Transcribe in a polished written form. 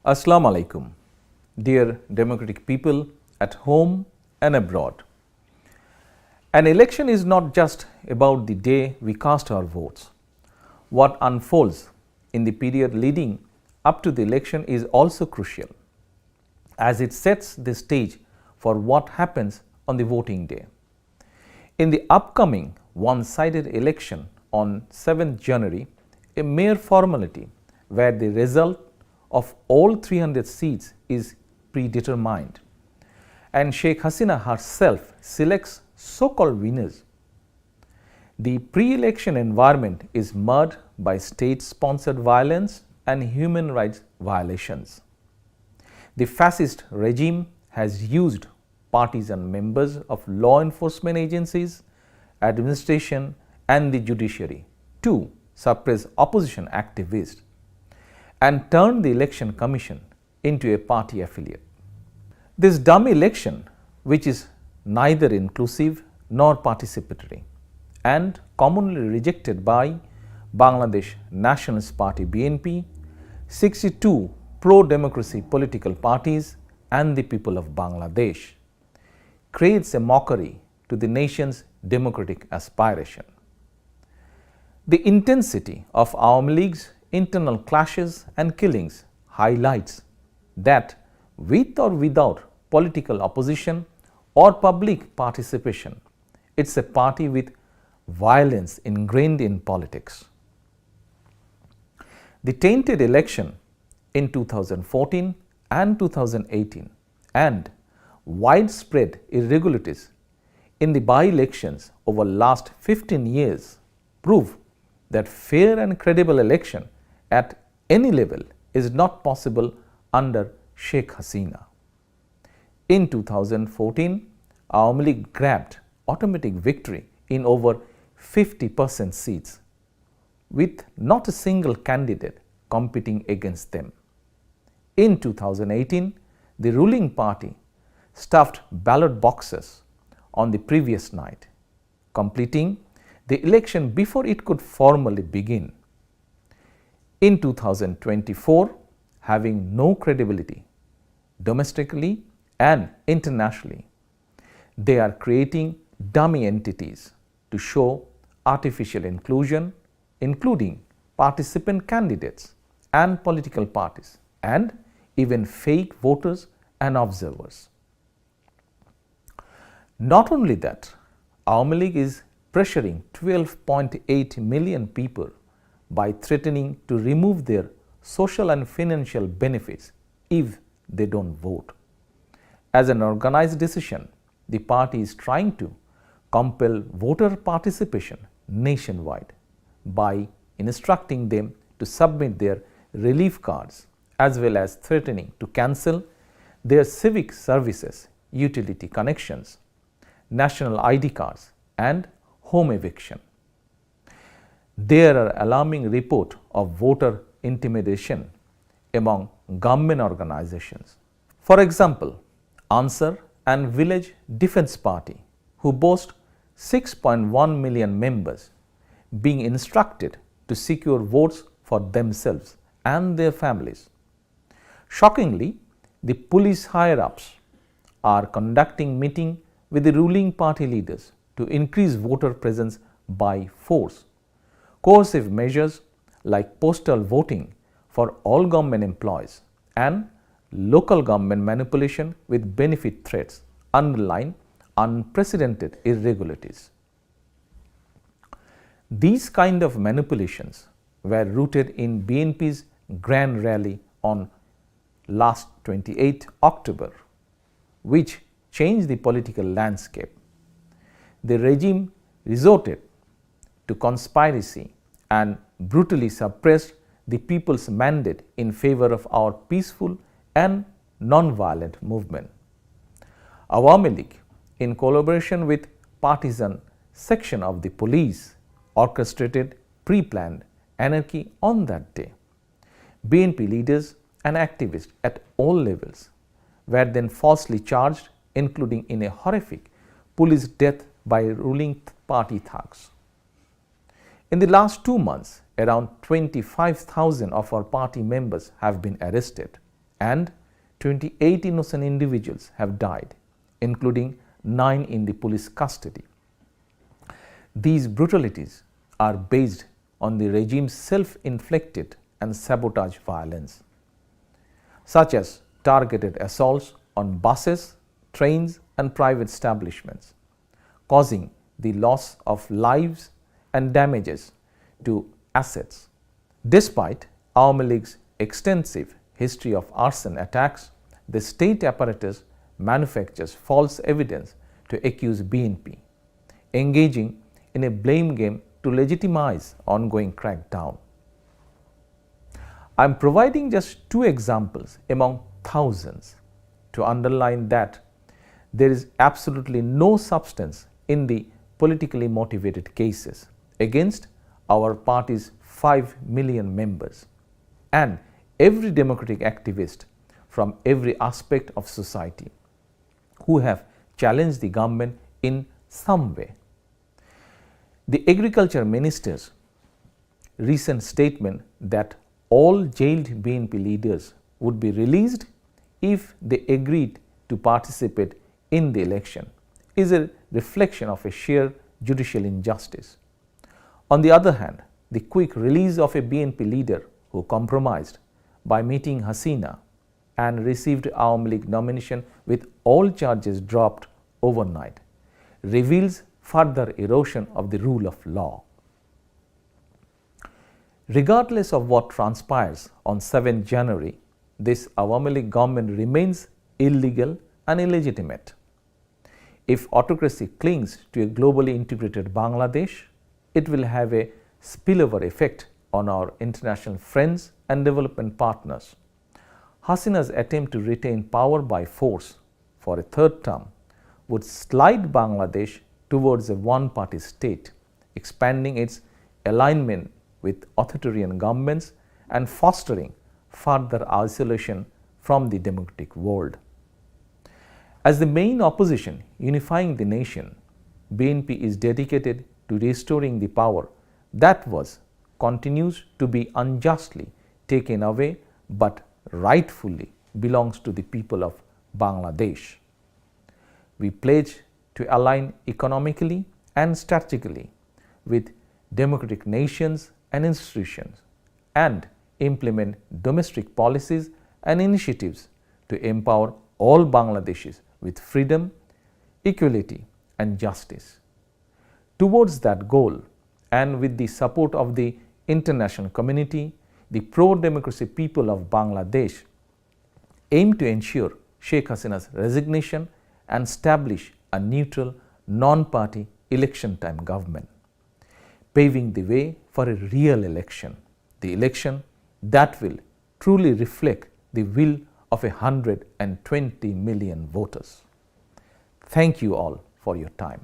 Assalamu alaikum, dear democratic people at home and abroad. An election is not just about the day we cast our votes. What unfolds in the period leading up to the election is also crucial, as it sets the stage for what happens on the voting day. In the upcoming one-sided election on 7th January, a mere formality where the result of all 300 seats is predetermined, and Sheikh Hasina herself selects so-called winners. The pre-election environment is marred by state-sponsored violence and human rights violations. The fascist regime has used partisan members of law enforcement agencies, administration and the judiciary to suppress opposition activists and turned the election commission into a party affiliate. This dummy election, which is neither inclusive nor participatory and commonly rejected by Bangladesh Nationalist Party BNP, 62 pro-democracy political parties and the people of Bangladesh, creates a mockery to the nation's democratic aspiration. The intensity of Awami League's internal clashes and killings highlights that with or without political opposition or public participation, it's a party with violence ingrained in politics. The tainted election in 2014 and 2018 and widespread irregularities in the by-elections over last 15 years prove that fair and credible election at any level is not possible under Sheikh Hasina. In 2014, Awami League grabbed automatic victory in over 50% seats, with not a single candidate competing against them. In 2018, the ruling party stuffed ballot boxes on the previous night, completing the election before it could formally begin. In 2024, having no credibility domestically and internationally, they are creating dummy entities to show artificial inclusion, including participant candidates and political parties, and even fake voters and observers. Not only that, Awami League is pressuring 12.8 million people by threatening to remove their social and financial benefits if they don't vote. As an organized decision, the party is trying to compel voter participation nationwide by instructing them to submit their relief cards, as well as threatening to cancel their civic services, utility connections, national ID cards and home eviction. There are alarming reports of voter intimidation among government organizations. For example, Answer and Village Defense Party, who boast 6.1 million members, being instructed to secure votes for themselves and their families. Shockingly, the police higher-ups are conducting meetings with the ruling party leaders to increase voter presence by force. Coercive measures like postal voting for all government employees and local government manipulation with benefit threats underline unprecedented irregularities. These kind of manipulations were rooted in BNP's grand rally on last 28 October, which changed the political landscape. The regime resorted to conspiracy and brutally suppressed the people's mandate in favor of our peaceful and non-violent movement. Awami League, in collaboration with partisan section of the police, orchestrated pre-planned anarchy on that day. BNP leaders and activists at all levels were then falsely charged, including in a horrific police death by ruling party thugs. In the last 2 months, around 25,000 of our party members have been arrested and 28 innocent individuals have died, including 9 in the police custody. These brutalities are based on the regime's self-inflicted and sabotage violence, such as targeted assaults on buses, trains and private establishments, causing the loss of lives and damages to assets. Despite Awami League's extensive history of arson attacks, the state apparatus manufactures false evidence to accuse BNP, engaging in a blame game to legitimize ongoing crackdown. I am providing just 2 examples among thousands to underline that there is absolutely no substance in the politically motivated cases against our party's 5 million members and every democratic activist from every aspect of society who have challenged the government in some way. The Agriculture Minister's recent statement that all jailed BNP leaders would be released if they agreed to participate in the election is a reflection of a sheer judicial injustice. On the other hand, the quick release of a BNP leader who compromised by meeting Hasina and received Awami League nomination with all charges dropped overnight reveals further erosion of the rule of law. Regardless of what transpires on 7 January, this Awami League government remains illegal and illegitimate. If autocracy clings to a globally integrated Bangladesh, it will have a spillover effect on our international friends and development partners. Hasina's attempt to retain power by force for a 3rd term would slide Bangladesh towards a one-party state, expanding its alignment with authoritarian governments and fostering further isolation from the democratic world. As the main opposition unifying the nation, BNP is dedicated to restoring the power that continues to be unjustly taken away but rightfully belongs to the people of Bangladesh. We pledge to align economically and strategically with democratic nations and institutions and implement domestic policies and initiatives to empower all Bangladeshis with freedom, equality and justice. Towards that goal, and with the support of the international community, the pro-democracy people of Bangladesh aim to ensure Sheikh Hasina's resignation and establish a neutral, non-party election-time government, paving the way for a real election, the election that will truly reflect the will of 120 million voters. Thank you all for your time.